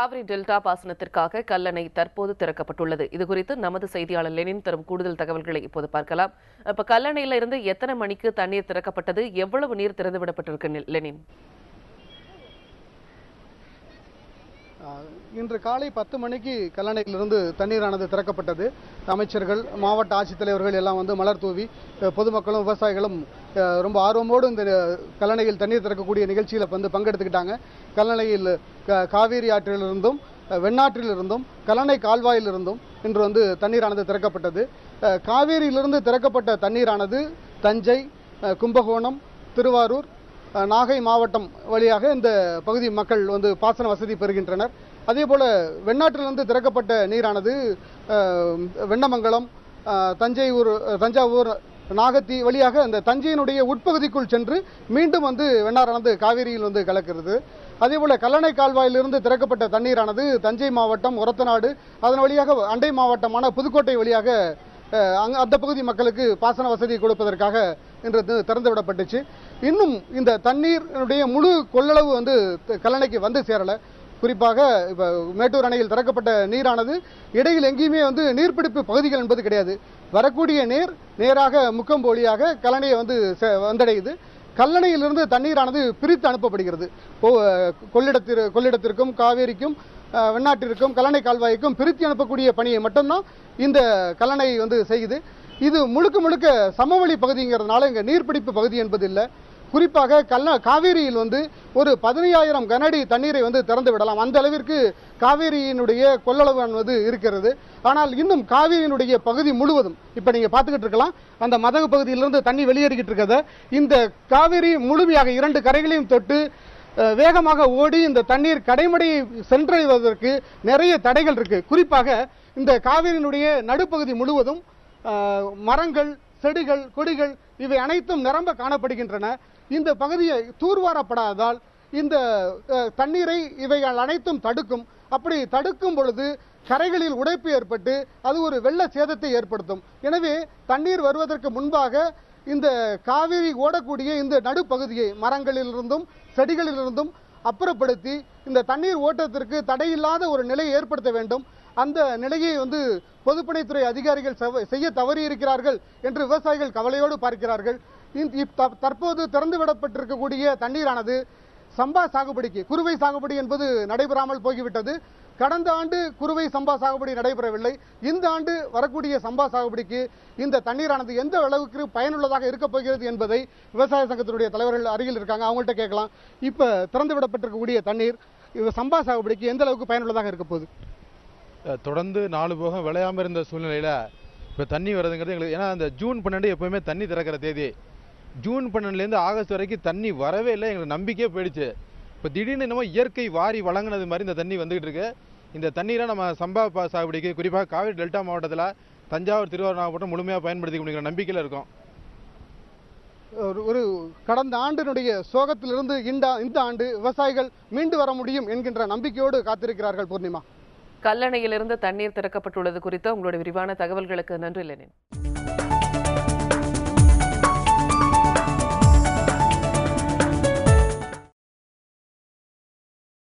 Kaveri delta பாசனத்திற்காக கல்லணை தற்போது திறக்கப்பட்டுள்ளது. இதுகுறித்து நமது செய்தியாளர் லெனின் தரும் கூடுதல் தகவல்களை இப்போது பார்க்கலாம். இப்ப கல்லணையில இருந்து எத்தனை மணிக்கு தண்ணீர் திறக்கப்பட்டது, எவ்வளவு நீர் திறந்துவிடப்பட்டிருக்கு லெனின்? இன்று காலை 10 மணிக்கு கல்லணையிலிருந்து தண்ணீரானது திறக்கப்பட்டது. அமைச்சர்கள், மாவட்ட ஆட்சித்தலைவர்கள் எல்லாம் மலர் தூவி, பொதுமக்களும் விவசாயிகளும் ரொம்ப ஆர்வமோடு இந்த கல்லணையில் தண்ணீர் திறக்கக்கூடிய நிகழ்ச்சியில் பங்கெடுத்துக்கிட்டாங்க. கல்லணையில் காவேரி ஆற்றிலிருந்தும் வெண்ணாற்றிலிருந்தும் கல்லணை கால்வாயிலிருந்தும் இன்று தண்ணீரானது திறக்கப்பட்டது. காவேரியிலிருந்து திறக்கப்பட்ட தண்ணீரானது தஞ்சை, கும்பகோணம், திருவாரூர், நாகை மாவட்டம் வழியாக இந்த பகுதி மக்கள் பாசன வசதி பெறுகின்றனர். அதேபோல வெண்ணாற்றிலிருந்து திறக்கப்பட்ட நீரானது வெண்ணமங்கலம், தஞ்சாவூர், நாகத்தி வழியாக அந்த தஞ்சையினுடைய உட்பகுதிக்குள் சென்று மீண்டும் வெண்ணாறானது காவேரியில் கலக்கிறது. அதேபோல கல்லணை கால்வாயிலிருந்து திறக்கப்பட்ட தண்ணீரானது தஞ்சை மாவட்டம் ஒரத்தநாடு, அதன் வழியாக அண்டை மாவட்டமான புதுக்கோட்டை வழியாக அந்த பகுதி மக்களுக்கு பாசன வசதி கொடுப்பதற்காக இன்று திறந்துவிடப்பட்டுச்சு. இன்னும் இந்த தண்ணீருடைய முழு கொள்ளளவு கல்லணைக்கு சேரலை. குறிப்பாக இப்போ மேட்டூர் அணையில் திறக்கப்பட்ட நீரானது இடையில் எங்கேயுமே நீர்பிடிப்பு பகுதிகள் என்பது கிடையாது. வரக்கூடிய நீர் நேராக முக்கொம்பு வழியாக கல்லணையை வந்தடையுது. கல்லணையிலிருந்து தண்ணீரானது பிரித்து அனுப்பப்படுகிறது. கொள்ளிடத்திற்கும் காவேரிக்கும் வெண்ணாற்றிற்கும் கல்லணை கால்வாய்க்கும் பிரித்து அனுப்பக்கூடிய பணியை மட்டும்தான் இந்த கல்லணை செய்யுது. இது முழுக்க முழுக்க சமவெளி பகுதிங்கிறதுனால இங்கே நீர்பிடிப்பு பகுதி என்பது இல்லை. குறிப்பாக காவேரியில் ஒரு 15,000 கனஅடி தண்ணீரை திறந்து விடலாம். அந்த அளவிற்கு காவேரியினுடைய கொள்ளளவு இருக்கிறது. ஆனால் இன்னும் காவேரியினுடைய பகுதி முழுவதும் இப்ப நீங்க பார்த்துக்கிட்டு இருக்கலாம், அந்த மதகு பகுதியிலிருந்து தண்ணி வெளியேறிக்கிட்டு இருக்கிறத இந்த காவேரி முழுமையாக 2 கரைகளையும் தொட்டு வேகமாக ஓடி இந்த தண்ணீர் கடைமடையை சென்றடைவதற்கு நிறைய தடைகள் இருக்கு. குறிப்பாக இந்த காவேரியினுடைய நடுப்பகுதி முழுவதும் மரங்கள், செடிகள், கொடிகள் இவை அனைத்தும் நிரம்ப காணப்படுகின்றன. இந்த பகுதியை தூர்வாரப்படாததால் இந்த தண்ணீரை இவைகள் அனைத்தும் தடுக்கும். அப்படி தடுக்கும் பொழுது கரைகளில் உடைப்பு ஏற்பட்டு அது ஒரு வெள்ள சேதத்தை ஏற்படுத்தும். எனவே தண்ணீர் வருவதற்கு முன்பாக இந்த காவிரி ஓடக்கூடிய இந்த நடுப்பகுதியை மரங்களிலிருந்தும் செடிகளிலிருந்தும் அப்புறப்படுத்தி இந்த தண்ணீர் ஓட்டத்திற்கு தடையில்லாத ஒரு நிலையை ஏற்படுத்த வேண்டும். அந்த நிலையை பொதுப்பணித்துறை அதிகாரிகள் செய்ய தவறி இருக்கிறார்கள் என்று விவசாயிகள் கவலையோடு பார்க்கிறார்கள். தற்போது திறந்துவிடப்பட்டிருக்கக்கூடிய தண்ணீரானது சம்பா சாகுபடிக்கு, குறுவை சாகுபடி என்பது நடைபெறாமல் போய்விட்டது. கடந்த ஆண்டு குறுவை சம்பா சாகுபடி நடைபெறவில்லை. இந்த ஆண்டு வரக்கூடிய சம்பா சாகுபடிக்கு இந்த தண்ணீரானது எந்த அளவுக்கு பயனுள்ளதாக இருக்க போகிறது என்பதை விவசாய சங்கத்தினுடைய தலைவர்கள் அருகில் இருக்காங்க, அவங்கள்ட்ட கேட்கலாம். இப்ப திறந்து விடப்பட்டிருக்கக்கூடிய தண்ணீர் சம்பா சாகுபடிக்கு எந்த அளவுக்கு பயனுள்ளதாக இருக்க போகுது? தொடர்ந்து 4 போகம் விளையாம இருந்த சூழ்நிலையில இப்ப தண்ணி வருதுங்கிறது எங்களுக்கு, ஏன்னா அந்த ஜூன் 12 எப்பவுமே தண்ணி திறக்கிற தேதி. ஜூன் 12லேருந்து ஆகஸ்ட் வரைக்கும் தண்ணி வரவே இல்லை. எங்களுக்கு நம்பிக்கையே போயிடுச்சு. இப்போ திடீர்னு என்னமோ இயற்கை வாரி வழங்கினது மாதிரி இந்த தண்ணி வந்துகிட்டு இருக்கு. இந்த தண்ணீரை நம்ம சம்பா சாகுபடிக்கு, குறிப்பாக காவிரி டெல்டா மாவட்டத்தில் தஞ்சாவூர், திருவாரூர் மாவட்டம் முழுமையாக பயன்படுத்திக்க முடியுங்கிற நம்பிக்கையில் இருக்கும். ஒரு கடந்த ஆண்டினுடைய சோகத்திலிருந்து இந்த ஆண்டு விவசாயிகள் மீண்டு வர முடியும் என்கின்ற நம்பிக்கையோடு காத்திருக்கிறார்கள். பூர்ணிமா, கல்லணையிலிருந்து தண்ணீர் திறக்கப்பட்டுள்ளது குறித்த உங்களுடைய விரிவான தகவல்களுக்கு நன்றி லெனின்.